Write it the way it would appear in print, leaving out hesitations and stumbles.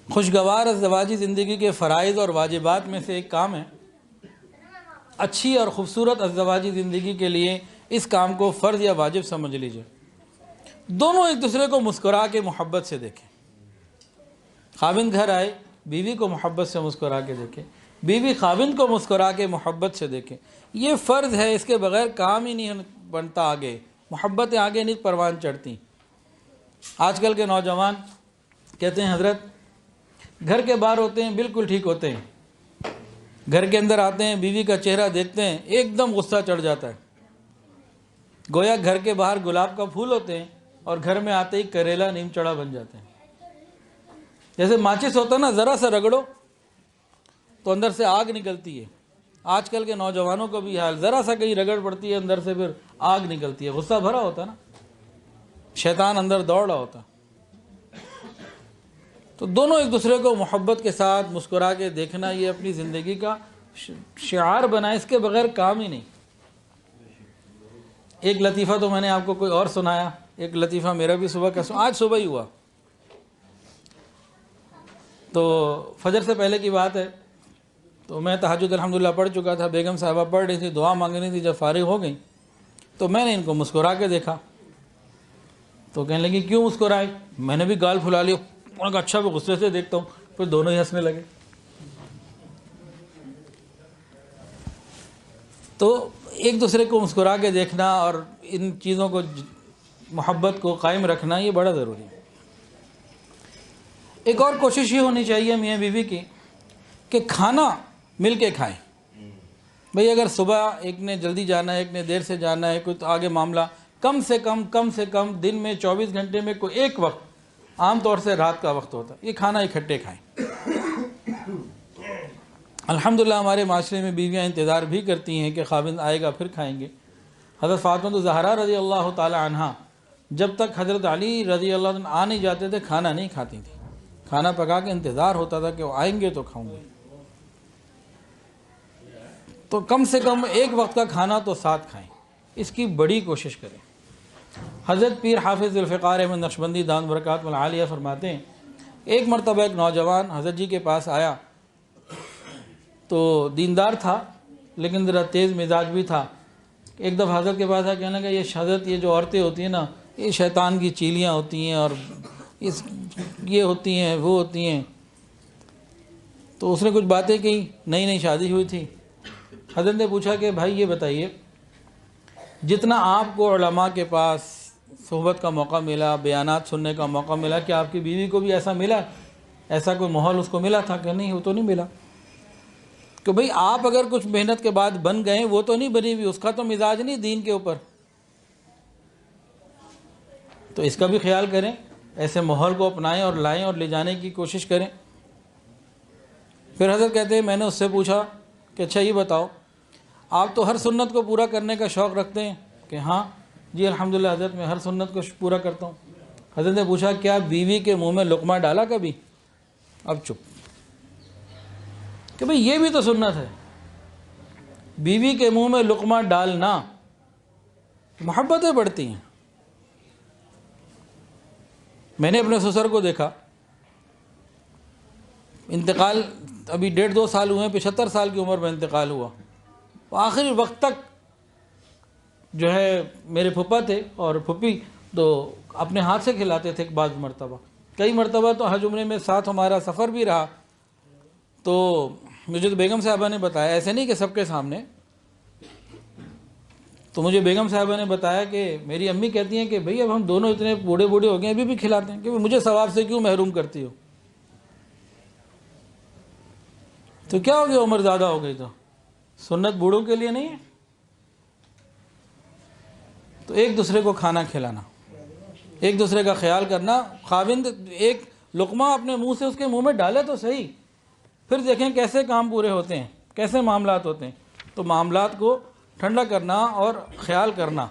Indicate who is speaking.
Speaker 1: خوشگوار ازدواجی زندگی کے فرائض اور واجبات میں سے ایک کام ہے۔ اچھی اور خوبصورت ازدواجی زندگی کے لیے اس کام کو فرض یا واجب سمجھ لیجئے۔ دونوں ایک دوسرے کو مسکرا کے محبت سے دیکھیں۔ خاوند گھر آئے، بیوی کو محبت سے مسکرا کے دیکھیں، بیوی خاوند کو مسکرا کے محبت سے دیکھیں۔ یہ فرض ہے، اس کے بغیر کام ہی نہیں بنتا، آگے محبتیں آگے نہیں پروان چڑھتی۔ آج کل کے نوجوان کہتے ہیں حضرت گھر کے باہر ہوتے ہیں بالکل ٹھیک ہوتے ہیں، گھر کے اندر آتے ہیں بیوی کا چہرہ دیکھتے ہیں ایک دم غصہ چڑھ جاتا ہے، گویا گھر کے باہر گلاب کا پھول ہوتے ہیں اور گھر میں آتے ہی کریلا نیم چڑھا بن جاتے ہیں۔ جیسے ماچس ہوتا ہے نا، ذرا سا رگڑو تو اندر سے آگ نکلتی ہے۔ آج کل کے نوجوانوں کو بھی حال، ذرا سا کہیں رگڑ پڑتی ہے اندر سے پھر آگ نکلتی ہے، غصہ بھرا ہوتا ہے نا، شیطان اندر دوڑ رہا ہوتا ہے۔ تو دونوں ایک دوسرے کو محبت کے ساتھ مسکرا کے دیکھنا، یہ اپنی زندگی کا شعار بنائے، اس کے بغیر کام ہی نہیں۔ ایک لطیفہ تو میں نے آپ کو کوئی اور سنایا، ایک لطیفہ میرا بھی صبح کا آج صبح ہی ہوا۔ تو فجر سے پہلے کی بات ہے، تو میں تہجد الحمدللہ پڑھ چکا تھا، بیگم صاحبہ پڑھ رہی تھی، دعا مانگ رہی تھی، جب فارغ ہو گئی تو میں نے ان کو مسکرا کے دیکھا، تو کہنے لگی کیوں مسکرائے؟ میں نے بھی گال پھلا لیا، انہوں نے کہا اچھا، وہ غصے سے دیکھتا ہوں، پھر دونوں ہی ہنسنے لگے۔ تو ایک دوسرے کو مسکرا کے دیکھنا اور ان چیزوں کو، محبت کو قائم رکھنا، یہ بڑا ضروری ہے۔ ایک اور کوشش یہ ہونی چاہیے میاں بیوی کی کہ کھانا مل کے کھائیں۔ بھئی اگر صبح ایک نے جلدی جانا ہے، ایک نے دیر سے جانا ہے، کوئی آگے معاملہ، کم سے کم دن میں 24 گھنٹے میں کوئی ایک وقت، عام طور سے رات کا وقت ہوتا ہے، یہ کھانا اکٹھے کھائیں۔ الحمدللہ ہمارے معاشرے میں بیویاں انتظار بھی کرتی ہیں کہ خاوند آئے گا پھر کھائیں گے۔ حضرت فاطمہ زہرا رضی اللہ تعالی عنہا جب تک حضرت علی رضی اللہ عنہ آ نہیں جاتے تھے کھانا نہیں کھاتی تھی، کھانا پکا کے انتظار ہوتا تھا کہ وہ آئیں گے تو کھاؤں گے۔ تو کم سے کم ایک وقت کا کھانا تو ساتھ کھائیں، اس کی بڑی کوشش کریں۔ حضرت پیر حافظ ذوالفقار احمد نقشبندی دامت برکاتہ العالیہ فرماتے ہیں، ایک مرتبہ ایک نوجوان حضرت جی کے پاس آیا، تو دیندار تھا لیکن ذرا تیز مزاج بھی تھا۔ ایک دفعہ حضرت کے پاس آیا، کہنے لگا یہ حضرت یہ جو عورتیں ہوتی ہیں نا، یہ شیطان کی چیلیاں ہوتی ہیں اور یہ ہوتی ہیں وہ ہوتی ہیں۔ تو اس نے کچھ باتیں کہیں، نئی نئی شادی ہوئی تھی۔ حضرت نے پوچھا کہ بھائی یہ بتائیے، جتنا آپ کو علماء کے پاس صحبت کا موقع ملا، بیانات سننے کا موقع ملا، کہ آپ کی بیوی کو بھی ایسا ملا، ایسا کوئی ماحول اس کو ملا تھا؟ کہ نہیں، وہ تو نہیں ملا۔ کہ بھئی آپ اگر کچھ محنت کے بعد بن گئے، وہ تو نہیں بنی ہوئی، اس کا تو مزاج نہیں دین کے اوپر، تو اس کا بھی خیال کریں، ایسے ماحول کو اپنائیں اور لائیں اور لے جانے کی کوشش کریں۔ پھر حضرت کہتے ہیں میں نے اس سے پوچھا کہ اچھا یہ بتاؤ، آپ تو ہر سنت کو پورا کرنے کا شوق رکھتے ہیں؟ کہ ہاں جی الحمدللہ حضرت میں ہر سنت کو پورا کرتا ہوں۔ حضرت نے پوچھا کیا بیوی کے منہ میں لقمہ ڈالا کبھی؟ اب چپ، کہ بھئی یہ بھی تو سنت ہے، بیوی کے منہ میں لقمہ ڈالنا، محبتیں بڑھتی ہیں۔ میں نے اپنے سسر کو دیکھا، انتقال ابھی 1.5-2 سال ہوئے ہیں، 75 سال کی عمر میں انتقال ہوا، آخری وقت تک جو ہے میرے پھپھا تھے اور پھپھی تو اپنے ہاتھ سے کھلاتے تھے بعض مرتبہ، کئی مرتبہ تو حج عمرے میں ساتھ ہمارا سفر بھی رہا۔ تو مجھے تو بیگم صاحبہ نے بتایا، ایسے نہیں کہ سب کے سامنے، تو مجھے بیگم صاحبہ نے بتایا کہ میری امی کہتی ہیں کہ بھئی اب ہم دونوں اتنے بوڑھے ہو گئے ابھی بھی کھلاتے ہیں، کہ مجھے ثواب سے کیوں محروم کرتی ہو؟ تو کیا ہو گیا، عمر زیادہ ہو گئی تو سنت بوڑھوں کے لیے نہیں ہے؟ تو ایک دوسرے کو کھانا کھلانا، ایک دوسرے کا خیال کرنا، خاوند ایک لقمہ اپنے منہ سے اس کے منہ میں ڈالے تو صحیح، پھر دیکھیں کیسے کام پورے ہوتے ہیں، کیسے معاملات ہوتے ہیں۔ تو معاملات کو ٹھنڈا کرنا اور خیال کرنا